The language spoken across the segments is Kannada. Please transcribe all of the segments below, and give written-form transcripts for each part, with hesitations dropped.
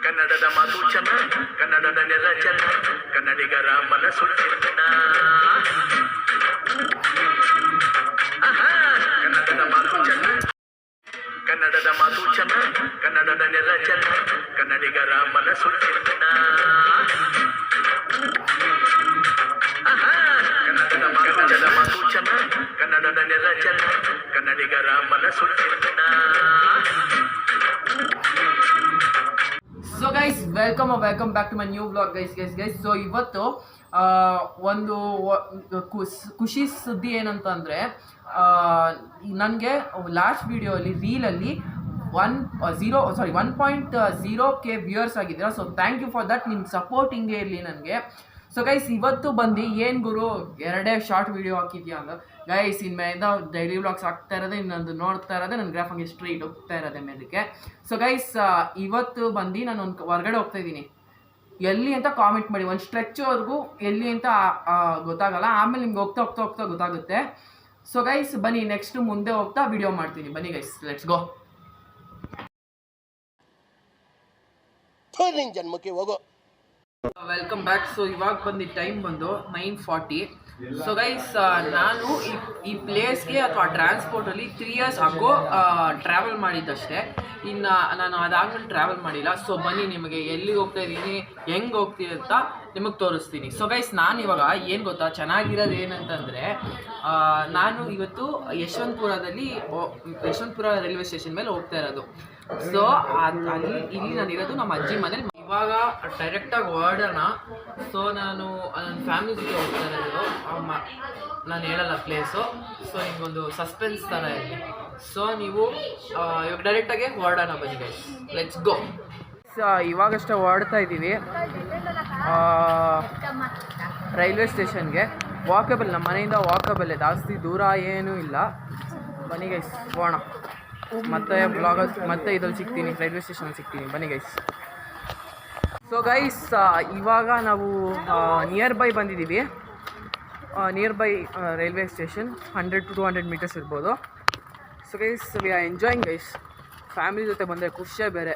ಕನ್ನಡದ ಮಾತು ಚೆನ್ನ, ಕನ್ನಡದ ನೆಲ ಚೆನ್ನ, ಕನ್ನಡಿಗರ ಮನಸ್ಸು ಚೆನ್ನ. ಕನ್ನಡದ ಮಾತು ಚೆನ್ನ, ಕನ್ನಡದ ಮಾತು ಚೆನ್ನ, ಕನ್ನಡದ ನೆಲ ಚೆನ್ನ, ಕನ್ನಡಿಗರ ಮನಸ್ಸು ಚೆನ್ನ. ಕನ್ನಡದ ಮಾತು ಚೆನ್ನ, ಕನ್ನಡದ ನೆಲ ಚೆನ್ನ, ಕನ್ನಡಿಗರ ಮನಸ್ಸು ಚೆನ್ನ. So guys welcome back to my new vlog guys. So ಇವತ್ತು ಒಂದು ಖುಷಿ ಸುದ್ದಿ ಏನಂತಂದರೆ, ನನಗೆ ಲಾಸ್ಟ್ ವಿಡಿಯೋಲಿ ರೀಲಲ್ಲಿ 1.0K ವ್ಯೂಯರ್ಸ್ ಆಗಿದ್ದೀರಾ. So thank you for that. ನಿಮ್ಮ ಸಪೋರ್ಟ್ ಹಿಂಗೆ ಇರಲಿ ನನಗೆ. ಸೊ ಗೈಸ್ ಇವತ್ತು ಬಂದು ಏನು ಗುರು 2 ಶಾರ್ಟ್ ವೀಡಿಯೋ ಹಾಕಿದ್ಯಾ ಅಂದ್ರೆ, ಗೈಸ್ ಇನ್ಮೇಲಿಂದ ಡೈಲಿ ವ್ಲಾಗ್ಸ್ ಆಗ್ತಾ ಇರೋದೆ, ಇನ್ನೊಂದು ನೋಡ್ತಾ ಇರೋದೆ, ನನ್ನ ಗ್ರಾಫ್ ಹಂಗೆ ಸ್ಟ್ರೈಟ್ ಹೋಗ್ತಾ ಇರೋದೆ ಮೇಲಕ್ಕೆ. ಸೊ ಗೈಸ್ ಇವತ್ತು ಬಂದು ನಾನು ಒಂದು ಹೊರಗಡೆ ಹೋಗ್ತಾ ಇದ್ದೀನಿ. ಎಲ್ಲಿ ಅಂತ ಕಾಮೆಂಟ್ ಮಾಡಿ, ಒಂದು ಸ್ಟ್ರೆಚ್ವರೆಗೂ ಎಲ್ಲಿ ಅಂತ ಗೊತ್ತಾಗಲ್ಲ, ಆಮೇಲೆ ನಿಮ್ಗೆ ಹೋಗ್ತಾ ಗೊತ್ತಾಗುತ್ತೆ. ಸೊ ಗೈಸ್ ಬನ್ನಿ, ನೆಕ್ಸ್ಟ್ ಮುಂದೆ ಹೋಗ್ತಾ ವಿಡಿಯೋ ಮಾಡ್ತೀನಿ. ಬನ್ನಿ ಗೈಸ್, ಲೆಟ್ಸ್ ಗೋ. ಜನ್ಮಕ್ಕೆ ಹೋಗೋ. Welcome back. ಸೊ ಇವಾಗ ಬಂದು ಟೈಮ್ ಬಂದು 9:40. ಸೊ ಗೈಸ್ ನಾನು ಈ ಪ್ಲೇಸ್ಗೆ ಅಥವಾ ಟ್ರಾನ್ಸ್ಪೋರ್ಟಲ್ಲಿ 3 years ಆಗೋ ಟ್ರಾವೆಲ್ ಮಾಡಿದ್ದಷ್ಟೇ. ಇನ್ನು ನಾನು ಅದಾದ್ಮೇಲೆ ಟ್ರಾವೆಲ್ ಮಾಡಿಲ್ಲ. ಸೊ ಬನ್ನಿ ನಿಮಗೆ ಎಲ್ಲಿಗೆ ಹೋಗ್ತಾ ಇದ್ದೀನಿ, ಹೆಂಗೆ ಹೋಗ್ತೀನಿ ಅಂತ ನಿಮಗೆ ತೋರಿಸ್ತೀನಿ. ಸೊ ಗೈಸ್ ನಾನು ಇವಾಗ ಏನು ಗೊತ್ತಾ, ಚೆನ್ನಾಗಿರೋದು ಏನಂತಂದರೆ, ನಾನು ಇವತ್ತು ಯಶವಂತಪುರ ರೈಲ್ವೆ ಸ್ಟೇಷನ್ ಮೇಲೆ ಹೋಗ್ತಾ ಇರೋದು. ಸೊ ಇಲ್ಲಿ ನಾನಿರೋದು ನಮ್ಮ ಅಜ್ಜಿ ಮನೇಲಿ. ಇವಾಗ ಡೈರೆಕ್ಟಾಗಿ ಹೊರಡೋಣ. ಸೊ ನಾನು ನನ್ನ ಫ್ಯಾಮಿಲಿ ಜೊತೆ ಹೋಗ್ತಾ ಇರೋದು. ನಾನು ಹೇಳಲ್ಲ ಪ್ಲೇಸು. ಸೊ ನಿಮಗೊಂದು ಸಸ್ಪೆನ್ಸ್ ಥರ ಇದೆ. ಸೊ ನೀವು ಇವಾಗ ಡೈರೆಕ್ಟಾಗಿ ಹೊರಡೋಣ, ಬನ್ನಿ ಗೈಸ್, ಲೆಟ್ಸ್ ಗೋ. ಇವಾಗಷ್ಟೇ ಹೊರಡ್ತಾ ಇದ್ದೀವಿ ರೈಲ್ವೆ ಸ್ಟೇಷನ್ಗೆ. ವಾಕಬಲ್, ನಮ್ಮ ಮನೆಯಿಂದ ವಾಕಬಲ್, ಜಾಸ್ತಿ ದೂರ ಏನೂ ಇಲ್ಲ. ಬನ್ನಿ ಗೈಸ್ ಹೋಗೋಣ. ಮತ್ತೆ ಮತ್ತೆ ಇದ್ರಲ್ಲಿ ಸಿಗ್ತೀನಿ, ರೈಲ್ವೆ ಸ್ಟೇಷನ್ ಸಿಗ್ತೀನಿ. ಬನ್ನಿ ಗೈಸ್. ಸೊ ಗೈಸ್ ಇವಾಗ ನಾವು ನಿಯರ್ ಬೈ ಬಂದಿದ್ದೀವಿ. Near by railway station 100 to 200 meters ಇರ್ಬೋದು. So guys we are enjoying guys. Family ಜೊತೆ ಬಂದರೆ ಖುಷಿಯೇ ಬೇರೆ.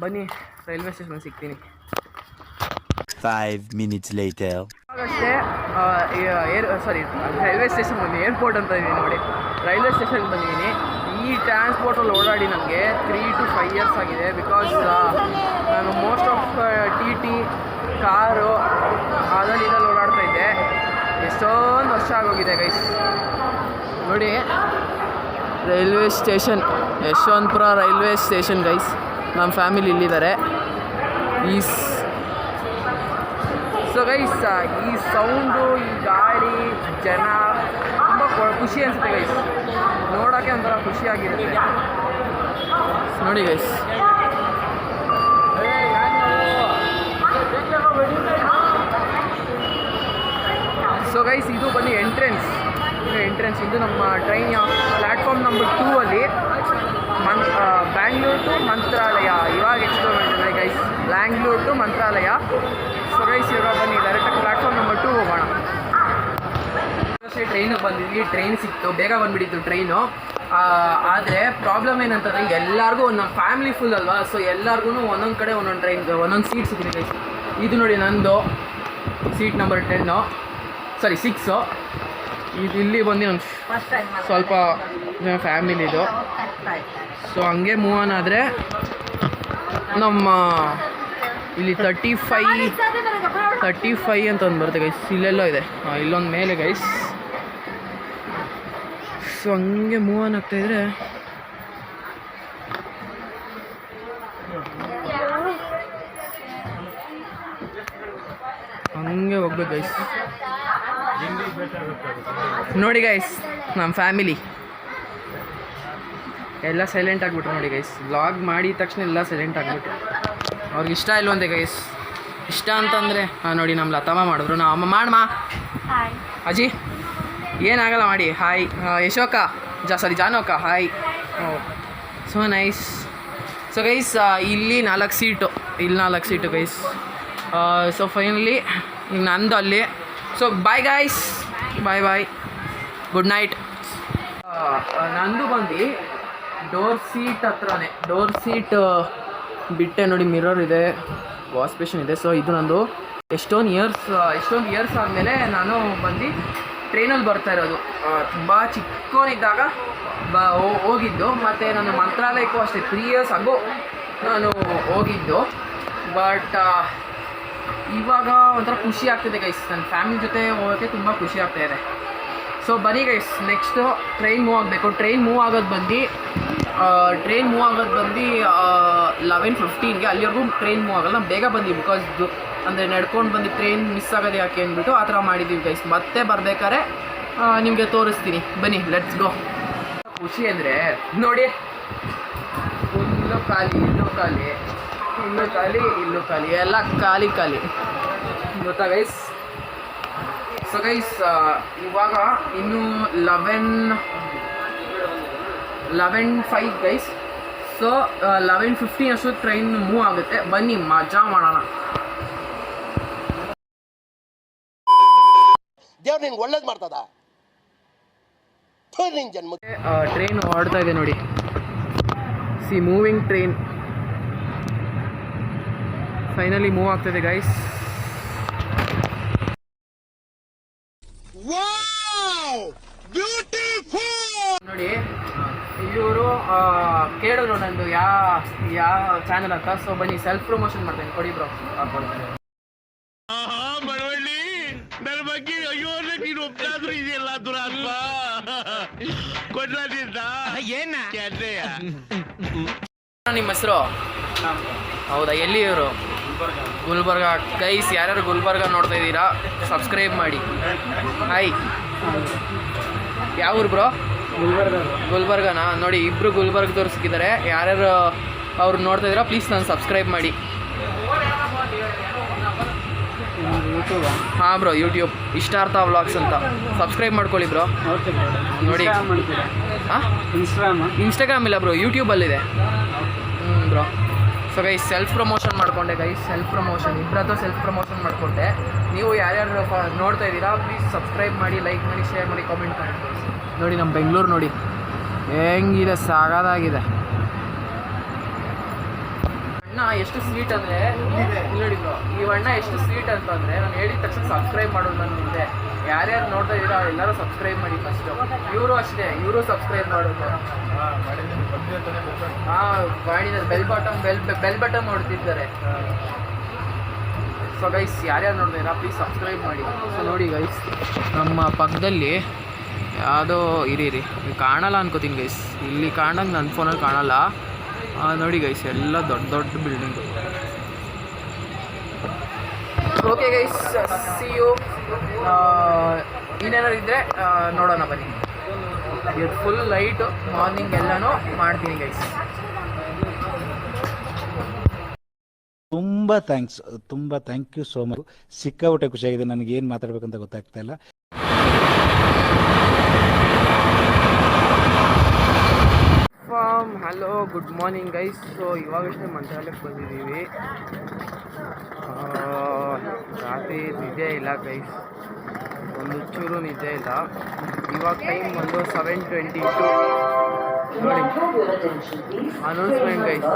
ಬನ್ನಿ ರೈಲ್ವೆ ಸ್ಟೇಷನ್ ಸಿಗ್ತೀನಿ. 5 minutes later. ಅಷ್ಟೇ ರೈಲ್ವೆ ಸ್ಟೇಷನ್ ಬಂದು ಏರ್ಪೋರ್ಟ್ ಅಂತ ಇದ್ದೀನಿ ನೋಡಿ. ರೈಲ್ವೆ ಸ್ಟೇಷನ್ ಬಂದಿದ್ದೀನಿ. ಈ ಟ್ರಾನ್ಸ್ಪೋರ್ಟಲ್ಲಿ ಓಡಾಡಿ ನನಗೆ 3 to 5 years ಆಗಿದೆ. ಬಿಕಾಸ್ ನಾನು ಮೋಸ್ಟ್ ಆಫ್ TT ಕಾರು ಅದರಲ್ಲಿ ಇದರಲ್ಲಿ ಓಡಾಡ್ತಾ ಇದ್ದೆ. ಎಷ್ಟೊಂದು ವರ್ಷ ಆಗೋಗಿದೆ ಗೈಸ್. ನೋಡಿ railway station, Yeshwantpur railway station guys. ನಮ್ಮ ಫ್ಯಾಮಿಲಿ ಇಲ್ಲಿದ್ದಾರೆ. ಸೊ ಗೈಸ್ ಈ ಸೌಂಡು, ಈ ಗಾಡಿ, ಜನ ತುಂಬ ಖುಷಿ ಅನಿಸುತ್ತೆ ಗೈಸ್. ನೋಡೋಕ್ಕೆ ಒಂಥರ ಖುಷಿಯಾಗಿರುತ್ತೆ ನೋಡಿ ಗೈಸ್. ಸೊ ಗೈಸ್ ಇದು ಬಂದು ಎಂಟ್ರೆನ್ಸ್. ಇದು ನಮ್ಮ ಟ್ರೈನ್ ಪ್ಲ್ಯಾಟ್ಫಾರ್ಮ್ ನಂಬರ್ 2 ಅಲ್ಲಿ ಬ್ಯಾಂಗ್ಳೂರ್ ಟು ಮಂತ್ರಾಲಯ ಇವಾಗ ಎಕ್ಸ್ಪ್ಲೋರ್ ಮಾಡಿದ್ದಾರೆ guys. Bangalore to Mantralayam. So guys ಇವಾಗ ಬನ್ನಿ ಡೈರೆಕ್ಟಾಗಿ ಪ್ಲ್ಯಾಟ್ಫಾರ್ಮ್ ನಂಬರ್ 2 ಹೋಗೋಣ. ಟ್ರೈನಿಗೆ ಬಂದಿದ್ವಿ, ಟ್ರೈನ್ ಸಿಕ್ತು, ಬೇಗ ಬಂದುಬಿಟ್ಟಿತ್ತು ಟ್ರೈನು. ಆದರೆ ಪ್ರಾಬ್ಲಮ್ ಏನಂತಂದರೆ ಎಲ್ಲರಿಗೂ ನಮ್ಮ ಫ್ಯಾಮಿಲಿ ಫುಲ್ ಅಲ್ವಾ. ಸೊ ಎಲ್ಲರಿಗೂ ಒಂದೊಂದು ಕಡೆ ಒಂದೊಂದು ಟ್ರೈನ್ ಒಂದೊಂದು ಸೀಟ್ ಸಿಕ್ಕಿದೆ ಗೈಸ್. ಇದು ನೋಡಿ ನಂದು ಸೀಟ್ ನಂಬರ್ 6. ಇಲ್ಲಿ ಬಂದು ನಾನು ಸ್ವಲ್ಪ ಫ್ಯಾಮಿಲಿದು. ಸೊ ಹಂಗೆ ಮೂವ್ ಆನ್ ಆದರೆ ನಮ್ಮ ಇಲ್ಲಿ 35 ಅಂತ ಒಂದು ಬರುತ್ತೆ ಗೈಸ್. ಇಲ್ಲೆಲ್ಲೋ ಇದೆ, ಇಲ್ಲೊಂದು ಮೇಲೆ ಗೈಸ್. ಸೊ ಹಂಗೆ ಮೂವ್ ಆನ್ ಆಗ್ತಾಯಿದ್ರೆ ಹಂಗೆ ಹೋಗ್ಬೇಕು ಗೈಸ್. ನೋಡಿ ಗೈಸ್ ನಮ್ಮ ಫ್ಯಾಮಿಲಿ ಎಲ್ಲ ಸೈಲೆಂಟ್ ಆಗಿಬಿಟ್ರು ನೋಡಿ ಗೈಸ್. ವ್ಲಾಗ್ ಮಾಡಿದ ತಕ್ಷಣ ಎಲ್ಲ ಸೈಲೆಂಟ್ ಆಗಿಬಿಟ್ರು. ಅವ್ರಿಗೆ ಇಷ್ಟ ಇಲ್ವಂತೆ ಗೈಸ್. ಇಷ್ಟ ಅಂತಂದರೆ ನೋಡಿ ನಮ್ಮ ಲತಮ್ಮ ಮಾಡಿದ್ರು. ಅಮ್ಮ ಮಾಡಮ್ಮ ಅಜ್ಜಿ, ಏನಾಗಲ್ಲ ಮಾಡಿ. ಹಾಯ್ ಯಶೋಕ, ಜಾನೋಕ hi. So nice. So guys ಇಲ್ಲಿ 4 ಸೀಟು, ಇಲ್ಲಿ 4 ಸೀಟು ಗೈಸ್. ಸೊ ಫೈನಲಿ ಈಗ ನಂದು ಅಲ್ಲಿ. ಸೊ ಬಾಯ್ ಗೈಸ್, ಬಾಯ್, ಗುಡ್ ನೈಟ್. ನಂದು ಬಂದು ಡೋರ್ ಸೀಟ್ ಹತ್ರನೇ, ಡೋರ್ ಸೀಟ್ ಬಿಟ್ಟೆ ನೋಡಿ, ಮಿರರ್ ಇದೆ, ವಾಶ್ ಬೇಷನ್ ಇದೆ. ಸೊ ಇದು ನಂದು ಎಷ್ಟೊಂದು ಇಯರ್ಸ್ ಆದಮೇಲೆ ನಾನು ಬಂದು ಟ್ರೈನಲ್ಲಿ ಬರ್ತಾ ಇರೋದು. ತುಂಬ ಚಿಕ್ಕವನಿದ್ದಾಗ ಹೋಗಿದ್ದು. ಮತ್ತು ನಾನು ಮಂತ್ರಾಲಯಕ್ಕೂ ಅಷ್ಟೇ 3 years ಆಗೋ ನಾನು ಹೋಗಿದ್ದು. ಬಟ್ ಇವಾಗ ಒಂಥರ ಖುಷಿ ಆಗ್ತಿದೆ ಗೈಸ್, ನನ್ನ ಫ್ಯಾಮಿಲಿ ಜೊತೆ ಹೋಗೋಕ್ಕೆ ತುಂಬ ಖುಷಿ ಆಗ್ತಾಯಿದೆ. ಸೊ ಬನ್ನಿ ಗೈಸ್, ನೆಕ್ಸ್ಟು ಟ್ರೈನ್ ಮೂವ್ ಆಗಬೇಕು. ಟ್ರೈನ್ ಮೂವ್ ಆಗೋದು ಬಂದು 11:15ಗೆ. ಅಲ್ಲಿವರೆಗೂ ಟ್ರೈನ್ ಮೂವ್ ಆಗಲ್ಲ, ಬೇಗ ಬಂದ್ವಿ. ಬಿಕಾಸ್ ಅಂದರೆ ನಡ್ಕೊಂಡು ಬಂದು ಟ್ರೈನ್ ಮಿಸ್ ಆಗೋದು ಯಾಕೆ ಅಂದ್ಬಿಟ್ಟು ಆ ಥರ ಮಾಡಿದ್ದೀವಿ ಗೈಸ್. ಮತ್ತೆ ಬರ್ಬೇಕಾದ್ರೆ ನಿಮಗೆ ತೋರಿಸ್ತೀನಿ, ಬನ್ನಿ ಲೆಟ್ಸ್ ಗೋ. ಖುಷಿ ಅಂದರೆ ನೋಡಿ, ಫುಲ್ಲು ಖಾಲಿ, ಇಲ್ಲೂ ಖಾಲಿ, ಇಲ್ಲೂ ಖಾಲಿ, ಎಲ್ಲ ಖಾಲಿ ಗೊತ್ತಾ ಗೈಸ್. ಸೊ ಗೈಸ್, ಇವಾಗ ಇನ್ನೂ 11:05 ಗೈಸ್. ಸೊ 11:15 ಅಷ್ಟು ಟ್ರೈನ್ ಮೂವ್ ಆಗುತ್ತೆ. ಬನ್ನಿ ಮಜಾ ಮಾಡೋಣ. ದೇವ್ರು ನಿನ್ಗೆ ಒಳ್ಳೇದು ಮಾಡ್ತದ. ಟ್ರೈನ್ ಓಡ್ತಾ ಇದೆ ನೋಡಿ, C moving train finally move ಆಗ್ತಿದೆ ಗೈಸ್. ನೋಡಿ, ಇವರು ಕೇಳಿದ್ರು ನಂದು ಯಾವ ಚಾನಲ್ ಅಂತ. ಸೊ ಬನ್ನಿ ಸೆಲ್ಫ್ ಪ್ರಮೋಷನ್ ಮಾಡ್ತೇನೆ, ಕೊಡಿ ಬ್ರೋ. ನನ್ನ ಬಗ್ಗೆ ಅಯ್ಯೋ ನೀನು ಒಬ್ಬನಾದ್ರೂ ಇದೆಯಲ್ಲ ದುರಾತ್ಮ ಕೊಡ್ಲಿದ್ದ ಏನ. ನಿಮ್ಮ ಹೆಸರು? ಹೌದಾ, ಎಲ್ಲಿ ಇವರು? ಗುಲ್ಬರ್ಗ ಗೈಸ್. ಯಾರ್ಯಾರು ಗುಲ್ಬರ್ಗ ನೋಡ್ತಾ ಇದ್ದೀರಾ ಸಬ್ಸ್ಕ್ರೈಬ್ ಮಾಡಿ. ಹಾಯ್, ಯಾವ ಊರು ಬ್ರೋ? ಗುಲ್ಬರ್ಗನಾ? ನೋಡಿ, ಇಬ್ಬರು ಗುಲ್ಬರ್ಗದವ್ರು ಸಿಕ್ಕಿದ್ದಾರೆ. ಯಾರ್ಯಾರು ಅವ್ರು ನೋಡ್ತಾ ಇದ್ದೀರಾ ಪ್ಲೀಸ್ ನಾನು ಸಬ್ಸ್ಕ್ರೈಬ್ ಮಾಡಿ. ಹಾಂ ಬ್ರೋ, ಯೂಟ್ಯೂಬ್ ಇಷ್ಟಾರ್ಥ ವ್ಲಾಗ್ಸ್ ಅಂತ ಸಬ್ಸ್ಕ್ರೈಬ್ ಮಾಡ್ಕೊಳ್ಳಿ ಬ್ರೋ. ನೋಡಿ, ಹಾಂ ಇನ್ಸ್ಟಾಗ್ರಾಮ್ ಇಲ್ಲ ಬ್ರೋ, ಯೂಟ್ಯೂಬಲ್ಲಿದೆ. Bro. So guys, self promotion ಮಾಡಿಕೊಂಡೆ ಗೈಸ್, ಸೆಲ್ಫ್ ಪ್ರಮೋಷನ್ ಇಬ್ಬರದ್ದು ಸೆಲ್ಫ್ ಪ್ರಮೋಷನ್ ಮಾಡಿಕೊಂಡೆ. ನೀವು ಯಾರ್ಯಾರು ನೋಡ್ತಾ ಇದ್ದೀರಾ ಪ್ಲೀಸ್ ಸಬ್ಸ್ಕ್ರೈಬ್ ಮಾಡಿ, ಲೈಕ್ ಮಾಡಿ, ಶೇರ್ ಮಾಡಿ, ಕಾಮೆಂಟ್ ಮಾಡಿ. ನೋಡಿ ನಮ್ಮ ಬೆಂಗಳೂರು ನೋಡಿ ಹೆಂಗಿದೆ, ಸಾಕಾಗಿದೆ. ಅಣ್ಣ ಎಷ್ಟು ಸ್ವೀಟ್ ಅಂದರೆ ನೋಡಿ ಬ್ರೋ, ಈ ಅಣ್ಣ ಎಷ್ಟು ಸ್ವೀಟ್ ಅಂತಂದರೆ ನಾನು ಹೇಳಿದ ತಕ್ಷಣ ಸಬ್ಸ್ಕ್ರೈಬ್ ಮಾಡೋದು ನನ್ನ ಮುಂದೆ. ಯಾರ್ಯಾರು ನೋಡ್ತಾ ಇದ್ದೀರಾ ಎಲ್ಲರೂ ಸಬ್ಸ್ಕ್ರೈಬ್ ಮಾಡಿ ಫಸ್ಟು. ಇವರು ಅಷ್ಟೇ, ಇವರು ಸಬ್ಸ್ಕ್ರೈಬ್ ಮಾಡೋದು. ಹಾಂ, ಮಾಡಿದ್ದಾರೆ. ಬೆಲ್ ಬಟನ್ ನೋಡ್ತಿದ್ದಾರೆ. ಸೊ ಗೈಸ್, ಯಾರ್ಯಾರು ನೋಡ್ತಾ ಇದ್ದೀರಾ ಪ್ಲೀಸ್ ಸಬ್ಸ್ಕ್ರೈಬ್ ಮಾಡಿ. ಸೊ ನೋಡಿ ಗೈಸ್, ನಮ್ಮ ಪಕ್ಕದಲ್ಲಿ ಯಾವುದೋ ಇರಿ ಕಾಣಲ್ಲ ಅನ್ಕೋತೀನಿ ಗೈಸ್. ಇಲ್ಲಿ ಕಾಣಂಗೆ ನನ್ನ ಫೋನಲ್ಲಿ ಕಾಣಲ್ಲ. ನೋಡಿ ಗೈಸ್, ಎಲ್ಲ ದೊಡ್ಡ building. Okay guys, see you. ಇನ್ನೇನಾದ್ರು ಇದ್ದರೆ ನೋಡೋಣ ಬನ್ನಿ. ಇದು ಫುಲ್ ಲೈಟು, ಮಾರ್ನಿಂಗ್ ಎಲ್ಲನೂ ಮಾಡ್ತೀನಿ ಗೈಸ್. ತುಂಬ ಥ್ಯಾಂಕ್ ಯು ಸೋ ಮಚ್. ಸಿಕ್ಕಾಪಟ್ಟೆ ಖುಷಿಯಾಗಿದೆ. ನನಗೆ ಏನು ಮಾತಾಡ್ಬೇಕಂತ ಗೊತ್ತಾಗ್ತಾ ಇಲ್ಲ. Hello, good morning guys. So ಇವಾಗಷ್ಟೇ ಮಂತ್ರಾಲಯಕ್ಕೆ ಬಂದಿದ್ದೀವಿ. ರಾತ್ರಿ ನಿದ್ದೆ ಇಲ್ಲ ಗೈಸ್, ಒಂದು ಚೂರು ನಿದ್ದೆ ಇಲ್ಲ. ಇವಾಗ ಟೈಮ್ ಒಂದು 7:22. ನೋಡಿ announcement guys.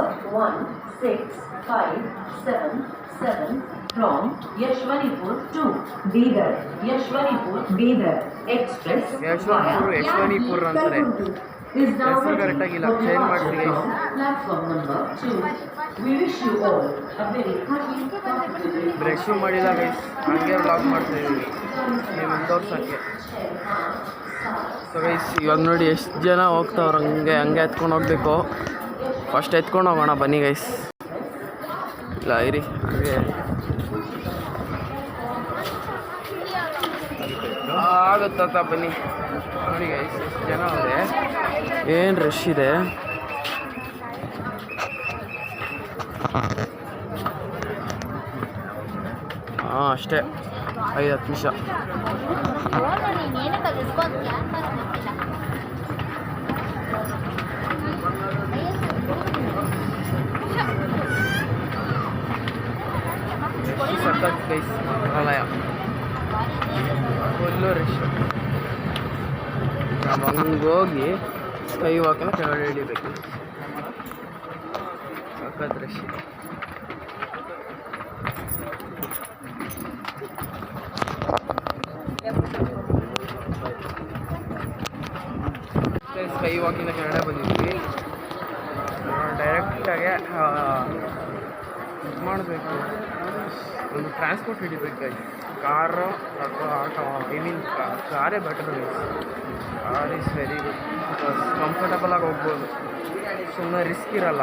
1657 from Yashwanipur to Bidar. Yashwanipur Bidar Express. ಯಶ್ವನಿಪುರ ಅಂತಾರೆ. ಹೆಸರು ಕರೆಕ್ಟಾಗಿಲ್ಲ, ಚೇಂಜ್ ಮಾಡ್ತೀವಿ. Platform number 2. We wish you all a very happy. Brush ಮಾಡಿಲ್ಲ ಗೈಸ್, ಹಂಗೆ ವ್ಲಾಗ್ ಮಾಡ್ತಾ ಇದ್ದೀವಿ ನಿಮಗೆ ತೋರ್ಸೋಕ್ಕೆ. ಸೊ ಗೈಸ್, ಇವಾಗ ನೋಡಿ ಎಷ್ಟು ಜನ ಹೋಗ್ತಾವ್ರು. ಹಂಗೆ ಎತ್ಕೊಂಡು ಹೋಗ್ಬೇಕು. ಫಸ್ಟ್ ಎತ್ಕೊಂಡು ಹೋಗೋಣ ಬನ್ನಿ ಗೈಸ್. ಇಲ್ಲ ಇರಿ, ಹಾಗೆ ಆಗುತ್ತ ಬನ್ನಿ. ನೋಡಿ ಗೈಸ್, ಎಷ್ಟು ಜನ ಅವರೇ, ಏನು ರಶ್ ಇದೆ. ಹಾಂ, ಅಷ್ಟೇ 5-10 ನಿಮಿಷ. ಸಖತ್ ಗೈಸ್ ಮಂತ್ರಾಲಯ, ಫುಲ್ಲು ರಶ್. ನಾವು ಹಂಗೆ ಹೋಗಿ ಸ್ಕೈ ವಾಕನ್ನು ಕೆಳಗಡೆ ಇಳಿಬೇಕು. ಸಖತ್ ರಶ್ ಇದೆ. ಸ್ಕೈ ವಾಕಿಂದ ಕೆಳಗಡೆ ಬಂದಿದ್ವಿ. ಡೈರೆಕ್ಟಾಗಿ ಇದು ಮಾಡಬೇಕು, ಒಂದು ಟ್ರಾನ್ಸ್ಪೋರ್ಟ್ ಹಿಡಿಬೇಕಾಗಿ ಕಾರು ಅಥವಾ ಆಟೋ. ಐ ಮೀನ್ ಕಾರೇ better. Car is very good, because ಕಂಫರ್ಟಬಲಾಗಿ ಹೋಗ್ಬೋದು, ಸುಮ್ಮನೆ ರಿಸ್ಕ್ ಇರಲ್ಲ.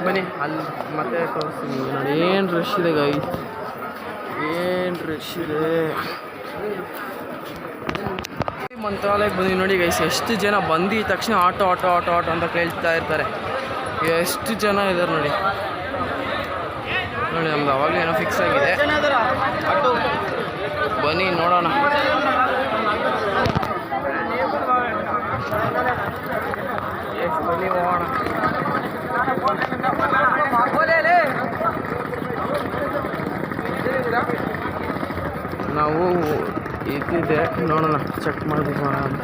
ಬನ್ನಿ ಅಲ್ಲಿ ಮತ್ತೆ ತೋರಿಸ್ತೀನಿ ನೋಡಿ. ಏನು ರಶ್ ಇದೆ ಗೈಸ್, ಏನು ರಶ್ ಇದೆ. ಮಂತ್ರಾಲಯಕ್ಕೆ ಬಂದಿವಿ ನೋಡಿ ಗೈಸ್. ಎಷ್ಟು ಜನ ಬಂದಿದ ತಕ್ಷಣ ಆಟೋ ಆಟೋ ಆಟೋ ಆಟೋ ಅಂತ ಕೇಳ್ತಾ ಇರ್ತಾರೆ. ಎಷ್ಟು ಜನ ಇದ್ದಾರೆ ನೋಡಿ. ನೋಡಿ ನಮ್ದು ಅವಾಗಲೇ ಏನೋ ಫಿಕ್ಸ್ ಆಗಿದೆ. ಬನ್ನಿ ನೋಡೋಣ. ಬನ್ನಿ ಹೋಗೋಣ. ನಾವು ಇದಿದೆ ನೋಡೋಣ, ಚೆಕ್ ಮಾಡಬೇಕು ಅಂತ.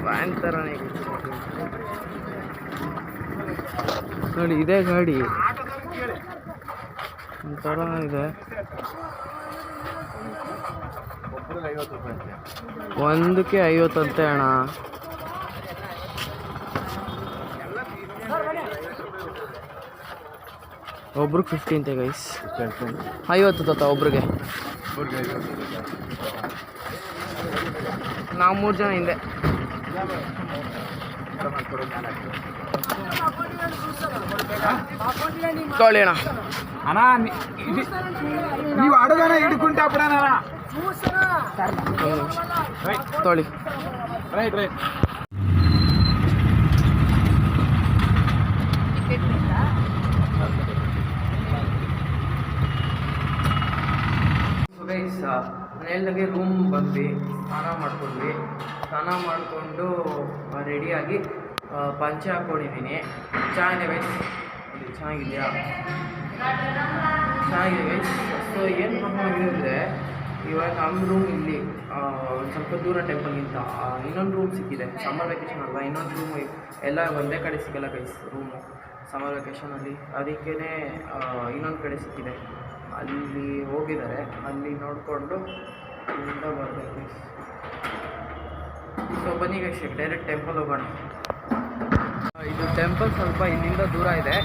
ವ್ಯಾನ್ ಥರನೇ ನೋಡಿ, ಇದೇ ಗಾಡಿ ಒಂಥರ ಇದೆ. ಒಂದಕ್ಕೆ 50 ಅಂತೆ ಅಣ್ಣ. ಒಬ್ರಿಗೆ 50 ಅಂತೆ ಗೈಸ್. 50 ತತ್ತ ಒಬ್ರಿಗೆ. ನಾವು 3 ಜನ ಹಿಂದೆ. ತೊಳಿ ಅಣ್ಣ. ಅಣ್ಣ ನೀವು ಅಡುಗನ ಹಿಡ್ಕೊಂಡ ಬಿಡೋಣ. ತೊಳಿ. Right right. ಮನೆಯಲ್ಲಾಗೆ ರೂಮ್ ಬಂದ್ವಿ, ಸ್ನಾನ ಮಾಡ್ಕೊಂಡ್ವಿ. ಸ್ನಾನ ಮಾಡಿಕೊಂಡು ರೆಡಿಯಾಗಿ ಪಂಚೆ ಹಾಕ್ಕೊಂಡಿದ್ದೀನಿ. ಚೆನ್ನಾಗಿದೆ ವೈಸ್, ಚೆನ್ನಾಗಿದೆಯಾ? ಚೆನ್ನಾಗಿದೆ ವೈಸ್. ಸೊ ಏನು ಪ್ರಾಬ್ಲಮ್ ಆಗಿದೆ ಅಂದರೆ, ಇವಾಗ ನಮ್ಮ ರೂಮ್ ಇಲ್ಲಿ ಸ್ವಲ್ಪ ದೂರ ಟೆಂಪಲ್ಗಿಂತ ಇನ್ನೊಂದು ರೂಮ್ ಸಿಕ್ಕಿದೆ. ಸಮ್ಮರ್ ವೆಕೇಷನ್ ಅಲ್ವಾ, ಇನ್ನೊಂದು ರೂಮ್ ಎಲ್ಲ ಒಂದೇ ಕಡೆ ಸಿಗಲ್ಲ ಗೈಸ್ ರೂಮು ಸಮ್ಮರ್ ವೆಕೇಷನಲ್ಲಿ. ಅದಕ್ಕೇ ಇನ್ನೊಂದು ಕಡೆ ಸಿಕ್ಕಿದೆ, ಅಲ್ಲಿ ಹೋಗಿದ್ದಾರೆ. ಅಲ್ಲಿ ನೋಡಿಕೊಂಡು ಇಲ್ಲಿಂದ ಬರಬೇಕು. ಸೊ ಬನ್ನಿ ಗೈಸ್, ಡೈರೆಕ್ಟ್ ಟೆಂಪಲ್ ಹೋಗೋಣ. ಇದು ಟೆಂಪಲ್ ಸ್ವಲ್ಪ ಇಲ್ಲಿಂದ ದೂರ ಇದೆ.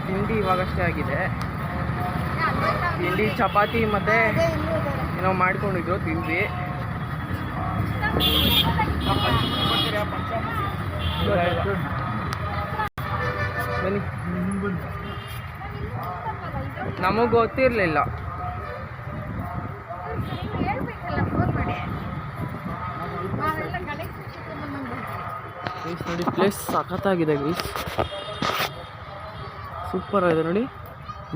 ತಿಂಡಿ ಇವಾಗಷ್ಟೇ ಆಗಿದೆ. ತಿಂಡಿ ಚಪಾತಿ ಮತ್ತು ಏನೋ ಮಾಡ್ಕೊಂಡಿದ್ರು, ತಿಂದ್ವಿ. ಬನ್ನಿ. ನಮಗೆ ಗೊತ್ತಿರಲಿಲ್ಲ. ನೋಡಿ ಪ್ಲೇಸ್ ಸಖತ್ತಾಗಿದೆ ಗೈಸ್, ಸೂಪರ್ ಆಗಿದೆ ನೋಡಿ.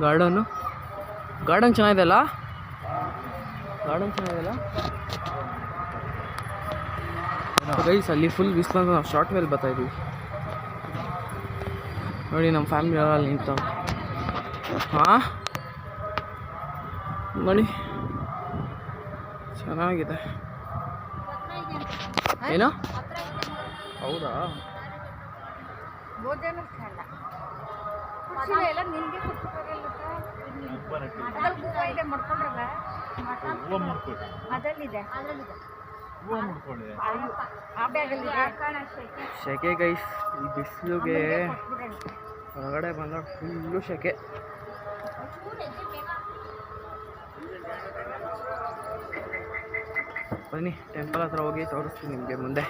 ಗಾರ್ಡನ್ ಚೆನ್ನಾಗಿದೆಲ್ಲ. ಗೈಸ್ ಅಲ್ಲಿ ಫುಲ್ ಬಿಸಿಲು, ನಾವು ಶಾರ್ಟ್ ಮೇಲೆ ಬರ್ತಾಯಿದ್ದೀವಿ ನೋಡಿ. ನಮ್ಮ ಫ್ಯಾಮಿಲಿ ಅಲ್ಲಿ ನಿಂತ. ಹಾಂ ನೋಡಿ ಚೆನ್ನಾಗಿದೆ. ಏನೋ ಹೌದಾ? ಸೆಕೆ ಗೈಸ್, ಈ ಬಿಸಿಲುಗೆ ಹೊರಗಡೆ ಬಂದಾಗ ಫುಲ್ಲು ಸೆಕೆ. ಬನ್ನಿ ಟೆಂಪಲ್ ಹತ್ರ ಹೋಗಿ ತೋರಿಸ್ತೀನಿ ನಿಮಗೆ ಮುಂದೆ.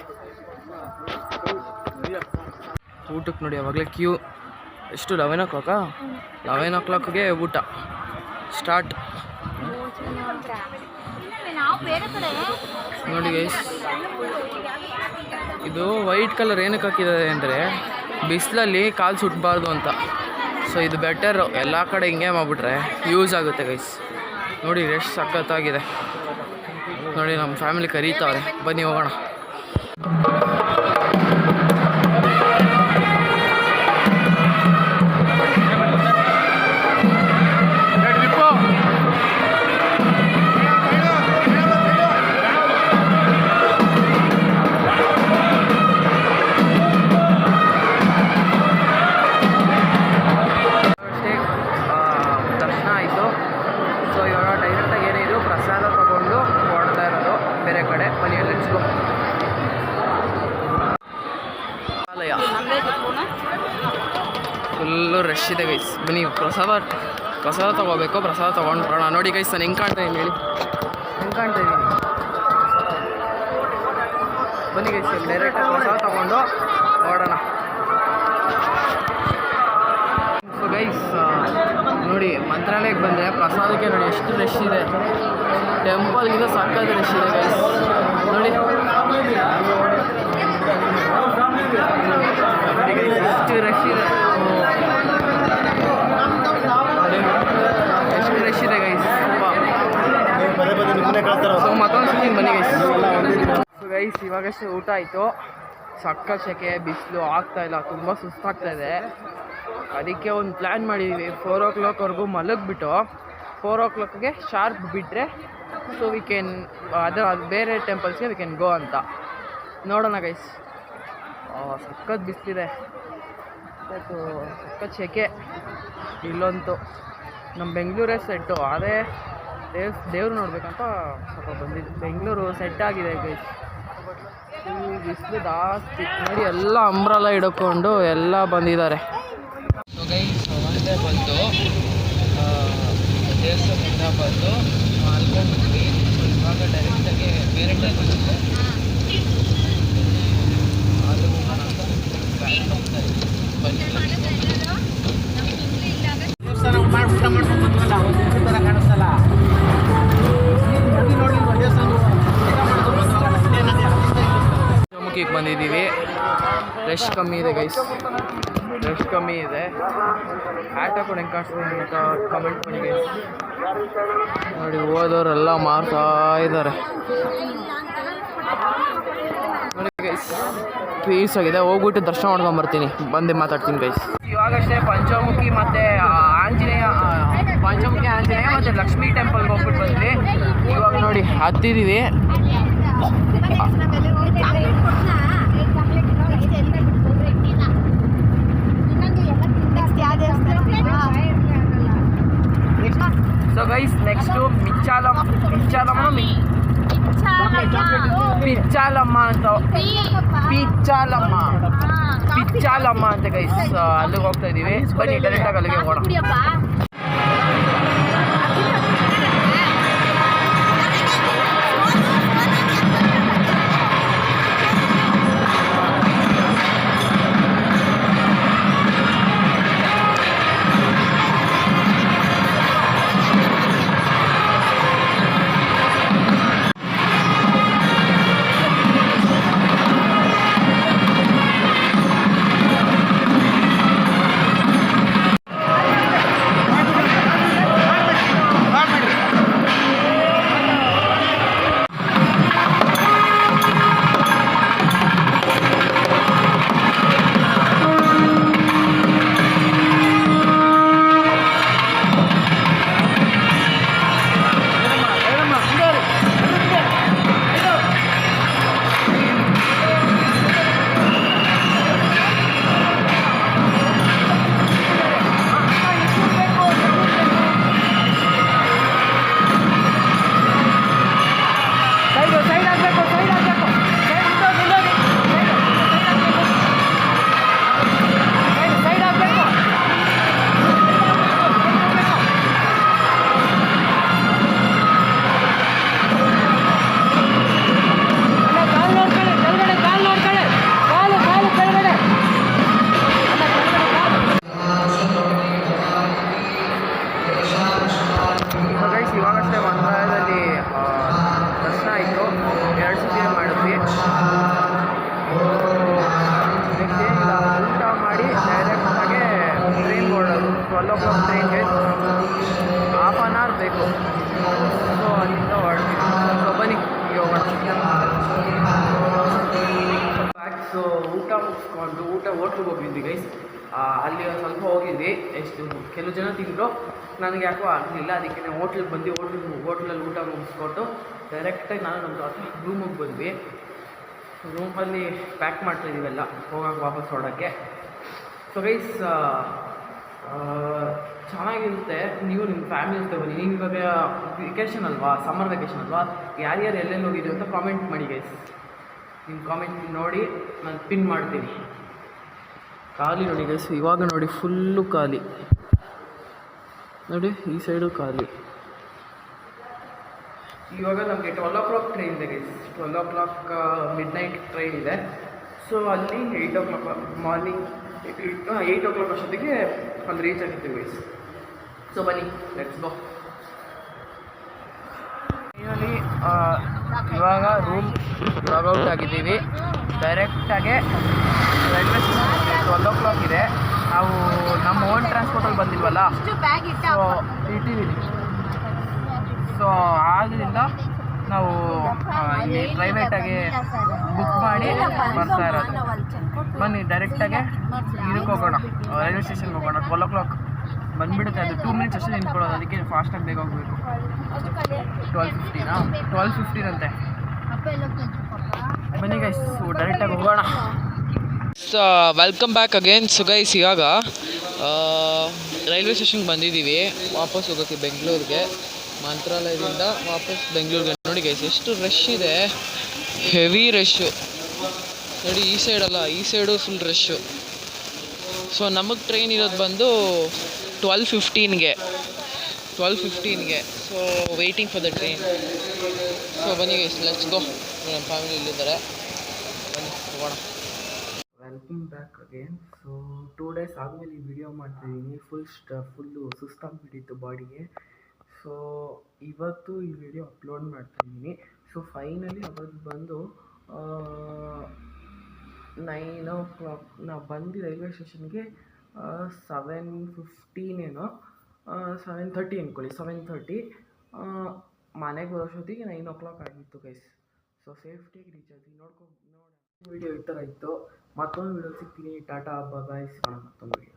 ಊಟಕ್ಕೆ ನೋಡಿ ಅವಾಗಲೇ ಕ್ಯೂ. ಎಷ್ಟು 11 o'clock? 11 o'clockಗೆ ಊಟ ಸ್ಟಾರ್ಟ್ ನೋಡಿ ಗೈಸ್. ಇದು ವೈಟ್ ಕಲರ್ ಏನಕ್ಕೆ ಹಾಕಿದ್ದಾರೆ ಅಂದರೆ ಬಿಸಿಲಲ್ಲಿ ಕಾಲು ಸುಟ್ಟಬಾರ್ದು ಅಂತ. ಸೊ ಇದು ಬೆಟರ್, ಎಲ್ಲ ಕಡೆ ಹಿಂಗೆ ಮಾಡಿಬಿಟ್ರೆ ಯೂಸ್ ಆಗುತ್ತೆ ಗೈಸ್. ನೋಡಿ ಎಷ್ಟು ಸಖತ್ತಾಗಿದೆ ನೋಡಿ. ನಮ್ಮ ಫ್ಯಾಮಿಲಿ ಕರೀತಾವ್ರೆ, ಬನ್ನಿ ಹೋಗೋಣ. ದರ್ಶನ ಆಯಿತು. ಸೊ ಇವಾಗ ಡೈರೆಕ್ಟಾಗಿ ಏನಿದು ಪ್ರಸಾದ ತಗೊಂಡು ಹೊಡ್ತಾ ಇರೋದು ಬೇರೆ ಕಡೆ. ಮನೆಯಲ್ಲಿ ಇಟ್ಕೊ ಆಲಯ ಫುಲ್ಲು ರಶ್ ಇದೆ ಗೈಸ್. ಬನ್ನಿ ಪ್ರಸಾದ ತೊಗೋಬೇಕು. ಪ್ರಸಾದ ತೊಗೊಂಡು ಬರೋಣ. ನೋಡಿ ಗೈಸ್ ನಾನು ಹೆಂಗೆ ಕಾಣ್ತಾ ಇದ್ದೀನಿ ಹೇಳಿ, ಹೆಂಗೆ ಕಾಣ್ತಾ ಇದ್ದೀನಿ. ಬನ್ನಿ ಗೈಸ್ ಡೈರೆಕ್ಟಾಗಿ ಪ್ರಸಾದ ತೊಗೊಂಡು ಹೊರಡೋಣ. ಸೊ ಗೈಸ್ ನೋಡಿ ಮಂತ್ರಾಲಯಕ್ಕೆ ಬಂದರೆ ಪ್ರಸಾದಕ್ಕೆ ನೋಡಿ ಎಷ್ಟು ರಶ್ ಇದೆ. ಟೆಂಪಲ್ಗಿಂತ ಸಕ್ಕತ್ ರಶ್ ಇದೆ ಗೈಸ್. ನೋಡಿ ಎಷ್ಟು ರಶ್ ಇದೆ, ಎಷ್ಟು ರಶ್ ಇದೆ ಗೈಸ್. ಸೊ ಮತ್ತೊಂದು ಸತಿ ಬನ್ನಿ ಗೈಸ್. ಸೊ ಗೈಸ್ ಇವಾಗಷ್ಟೇ ಊಟ ಆಯಿತು. ಸಕ್ಕ ಸೆಕೆ, ಬಿಸಿಲು ಆಗ್ತಾಯಿಲ್ಲ, ತುಂಬ ಸುಸ್ತಾಗ್ತಾಯಿದೆ. ಅದಕ್ಕೆ ಒಂದು ಪ್ಲ್ಯಾನ್ ಮಾಡಿದ್ದೀವಿ. 4 o'clockವರೆಗೂ ಮಲಗಿಬಿಟ್ಟು 4 o'clockಗೆ ಶಾರ್ಪ್ ಬಿಟ್ಟರೆ ಸೊ ವಿ ಕ್ಯಾನ್ ಅದು ಬೇರೆ ಟೆಂಪಲ್ಸ್ಗೆ ವಿ ಕ್ಯಾನ್ ಗೋ ಅಂತ ನೋಡೋಣ ಗೈಸ್. ಸಖತ್ ಬಿಸಿಲಿದೆ, ಸಖತ್ ಸೆಕೆ ಇಲ್ಲಂತೂ. ನಮ್ಮ ಬೆಂಗಳೂರೇ ಸೆಟ್ಟು, ಅದೇ ದೇವ್ರು ನೋಡ್ಬೇಕಂತ ಸ್ವಲ್ಪ ಬಂದಿದ್ದು. ಬೆಂಗಳೂರು ಸೆಟ್ ಆಗಿದೆ ಗೈಸ್. ಬಿಸಿಲು ಜಾಸ್ತಿ ನೋಡಿ, ಎಲ್ಲ ಅಂಬ್ರೆಲ್ಲ ಹಿಡ್ಕೊಂಡು ಎಲ್ಲ ಬಂದಿದ್ದಾರೆ. ಸೊ ಗೈಸ್ ಒಂದೇ ಬಂದು ದೇವಸ್ಥಾನದಿಂದ ಬಂದು ಮಲ್ಕೊಂಡಿದ್ವಿ. ಸೊ ಇವಾಗ ಡೈರೆಕ್ಟಾಗಿ ಬೇರೆ ಟೈಮಲ್ಲಿ ಅದು ಹೋಗೋಣ ಅಂತ ಪ್ಲ್ಯಾನ್ ಮಾಡ್ತಾ ಇದ್ವಿ. ಬನ್ನಿ ದೇವಸ್ಥಾನ ಮಾಡಿ ಊಟ ಮಾಡ್ಕೊಂಡು ಬಂದ್ರಲ್ಲ, ಒಂದು ಥರ ಕಾಣಿಸ್ತಲ್ಲ ನೋಡಿ ಶಿವಮೊಗ್ಗಕ್ಕೆ ಬಂದಿದ್ದೀವಿ. ರಶ್ ಕಮ್ಮಿ ಇದೆ ಗೈಸ್, ರಶ್ ಕಮ್ಮಿ ಇದೆ. ಆಟೋ ಕೂಡ ಹೆಂಗೆ ಕಾಣಿಸ್ತೀನಿ ಅಂತ ಕಮೆಂಟ್ ಮಾಡಿ ಗೈಸ್. ನೋಡಿ ಹೋದವರೆಲ್ಲ ಮಾರ್ತಾ ಇದ್ದಾರೆ ನೋಡಿ ಗೈಸ್. ಪೀಸ್ ಆಗಿದೆ. ಹೋಗ್ಬಿಟ್ಟು ದರ್ಶನ ಮಾಡ್ಕೊಂಬರ್ತೀನಿ, ಬಂದು ಮಾತಾಡ್ತೀನಿ ಗೈಸ್. ಇವಾಗಷ್ಟೇ ಪಂಚಮುಖಿ ಮತ್ತು ಆಂಜನೇಯ ಮತ್ತು ಲಕ್ಷ್ಮೀ ಟೆಂಪಲ್ಗೆ ಹೋಗ್ಬಿಟ್ಟು ಬಂದ್ವಿ. ಇವಾಗ ನೋಡಿ ಹತ್ತಿದ್ದೀವಿ. ಸೊ ಗೈಸ್ ನೆಕ್ಸ್ಟು ಪಿಚ್ಚಾಲಮ್ಮ ಅಂತ ಗೈಸ್ ಅಲ್ಲಿಗೆ ಹೋಗ್ತಾ ಇದ್ದೀವಿ. ಬನ್ನಿ ಡೈರೆಕ್ಟಾಗಿ ಅಲ್ಲಿಗೆ ಹೋಗೋಣ. ಊಟ ಮಾಡಿ ಡೈರೆಕ್ಟಾಗಿ ಟ್ರೈನ್ ಹೊರಡೋದು. 12 o'clock ಟ್ರೈನ್ಗೆ ಹಾಫ್ ಆನ್ ಅವರ್ ಬೇಕು. ಸೊ ಅಲ್ಲಿಂದ ಹೊರಡ್ತೀವಿ. ಸೊ ಬನ್ನಿ ಈಗ ಹೋಗೋಣ. ಸೊ ಊಟ ಮುಗಿಸ್ಕೊಂಡು ಹೋಟ್ಲಿಗೆ ಹೋಗಿದ್ವಿ ಗೈಸ್. ಅಲ್ಲಿ ಒಂದು ಸ್ವಲ್ಪ ಹೋಗಿದ್ವಿ. ಎಷ್ಟು ಕೆಲವು ಜನ ತಿಂದರು, ನನಗೆ ಯಾಕೋ ಆಗಲಿಲ್ಲ. ಅದಕ್ಕೆ ನಾವು ಹೋಟ್ಲಿಗೆ ಬಂದು ಹೋಟ್ಲಲ್ಲಿ ಊಟ ಮುಗಿಸ್ಕೊಟ್ಟು ಡೈರೆಕ್ಟಾಗಿ ನಾನು ನಮ್ಮ ತಾತ ರೂಮಿಗೆ ಬಂದ್ವಿ. ರೂಮಲ್ಲಿ ಪ್ಯಾಕ್ ಮಾಡ್ತಾಯಿದ್ದೀವೆಲ್ಲ ಹೋಗೋಕೆ ವಾಪಸ್ ಹೊರಡೋಕ್ಕೆ. ಸೊ ಗೈಸ್ ಚೆನ್ನಾಗಿರುತ್ತೆ. ನೀವು ನಿಮ್ಮ ಫ್ಯಾಮಿಲಿ ಜೊತೆ ಬನ್ನಿ. ನೀವು ಇವಾಗ ವೆಕೇಷನ್ ಅಲ್ವಾ, ಸಮ್ಮರ್ ವೆಕೇಷನ್ ಅಲ್ವಾ, ಯಾರ್ಯಾರು ಎಲ್ಲೆಲ್ಲಿ ಹೋಗಿದ್ದೀವಿ ಅಂತ ಕಾಮೆಂಟ್ ಮಾಡಿ ಗೈಸ್. ನಿಮ್ಮ ಕಾಮೆಂಟ್ ನೋಡಿ ನಾನು ಪಿನ್ ಮಾಡ್ತೀನಿ. ಖಾಲಿ ನೋಡಿ ಗೈಸ್, ಇವಾಗ ನೋಡಿ ಫುಲ್ಲು ಖಾಲಿ ನೋಡಿ, ಈ ಸೈಡು ಖಾಲಿ. ಇವಾಗ ನಮಗೆ 12 o'clock ಟ್ರೈನ್ ಇದೆ guys. 12 o'clock mid night train ಇದೆ. ಸೊ ಅಲ್ಲಿ 8 o'clock ಮಾರ್ನಿಂಗ್ 8 o'clock ಅಷ್ಟೊತ್ತಿಗೆ ಅಲ್ಲಿ ರೀಚ್ ಆಗಿರ್ತೀವಿ ಗೈಸ್. ಸೊ ಬನ್ನಿ, ಲೆಟ್ಸ್ ಗೋ. ಫೈನಲಿ ಇವಾಗ ರೂಮ್ ಲಾಗೌಟ್ ಆಗಿದ್ದೀವಿ. ಡೈರೆಕ್ಟಾಗೆ ರೈಲ್ವೆ ಸ್ಟೇಷನ್ಗೆ 12 o'clock ಇದೆ. ನಾವು ನಮ್ಮ ಓನ್ ಟ್ರಾನ್ಸ್ಪೋರ್ಟಲ್ಲಿ ಬಂದಿಲ್ವಲ್ಲ, ಸೊ ಇಟ್ಟಿದ್ದೀನಿ. ಸೊ ಆದ್ದರಿಂದ ನಾವು ಇಲ್ಲಿ ಪ್ರೈವೇಟಾಗಿ ಬುಕ್ ಮಾಡಿ ಬರ್ತಾ ಇರೋದು. ಬನ್ನಿ ಡೈರೆಕ್ಟಾಗೆ ಇದಕ್ಕೆ ಹೋಗೋಣ, ರೈಲ್ವೆ ಸ್ಟೇಷನ್ಗೆ ಹೋಗೋಣ. 12 o'clock ಬಂದುಬಿಡುತ್ತೆ. ಅದು 2 minutes ಅಷ್ಟೇ ನಿಂತ್ಕೊಳ್ಳೋದು, ಅದಕ್ಕೆ ಫಾಸ್ಟಾಗಿ ಬೇಗ ಹೋಗಬೇಕು. 12:15 ಅಂತೆ. ಬನ್ನಿ ಗೈಸ್, ಡೈರೆಕ್ಟಾಗಿ ಹೋಗೋಣ. So welcome back again. So guys, ಇವಾಗ ರೈಲ್ವೆ ಸ್ಟೇಷನ್ಗೆ ಬಂದಿದ್ದೀವಿ ವಾಪಸ್ ಹೋಗೋಕ್ಕೆ ಬೆಂಗಳೂರಿಗೆ. ಮಂತ್ರಾಲಯದಿಂದ ವಾಪಸ್ ಬೆಂಗಳೂರಿಗೆ. ನೋಡಿ ಗೈಸ್, ಎಷ್ಟು ರಶ್ ಇದೆ, ಹೆವಿ ರಶ್ಶು ನೋಡಿ. ಈ ಸೈಡಲ್ಲ, ಈ ಸೈಡು ಫುಲ್ ರಶ್ಶು. ಸೊ ನಮಗೆ ಟ್ರೈನ್ ಇರೋದು ಬಂದು 12:15ಗೆ. So waiting for the train. So ಬನ್ನಿ ಗೈಸ್, ಲೆಟ್ಸ್ ಗೋ. ನಮ್ಮ ಫ್ಯಾಮಿಲಿ ಇಲ್ಲಿದ್ದಾರೆ, ಬನ್ನಿ ಹೋಗೋಣ. Welcome back again. So 2 days ಆದಮೇಲೆ ಈ ವಿಡಿಯೋ ಮಾಡ್ತಾಯಿದ್ದೀನಿ. ಫುಲ್ಲು ಸುಸ್ತಾಗ್ಬಿಟ್ಟಿತ್ತು ಬಾಡಿಗೆ. ಸೊ ಇವತ್ತು ಈ ವಿಡಿಯೋ ಅಪ್ಲೋಡ್ ಮಾಡ್ತಾಯಿದ್ದೀನಿ. ಸೊ ಫೈನಲಿ ಅವತ್ತು ಬಂದು 9 o'clock ನಾವು ಬಂದು ರೈಲ್ವೆ ಸ್ಟೇಷನ್ಗೆ 7:15 ಏನೋ, 7:30 ಅಂದ್ಕೊಳ್ಳಿ, 7:30. ಮನೆಗೆ ಬರೋಷ್ಟೊತ್ತಿಗೆ 9 o'clock ಆಗಿತ್ತು ಗೈಸ್. ಸೊ ಸೇಫ್ಟಿಗೆ ರೀಚ್ ಆಗಿ ನೋಡಿ. ವಿಡಿಯೋ ಈ ಥರ ಇತ್ತು. ಮತ್ತೊಂದು ವಿಡಿಯೋ ಸಿಗ್ತೀನಿ. ಟಾಟಾ, ಬಾಯ್. ಸಿಗೋಣ ಮತ್ತೊಂದು ವಿಡಿಯೋ.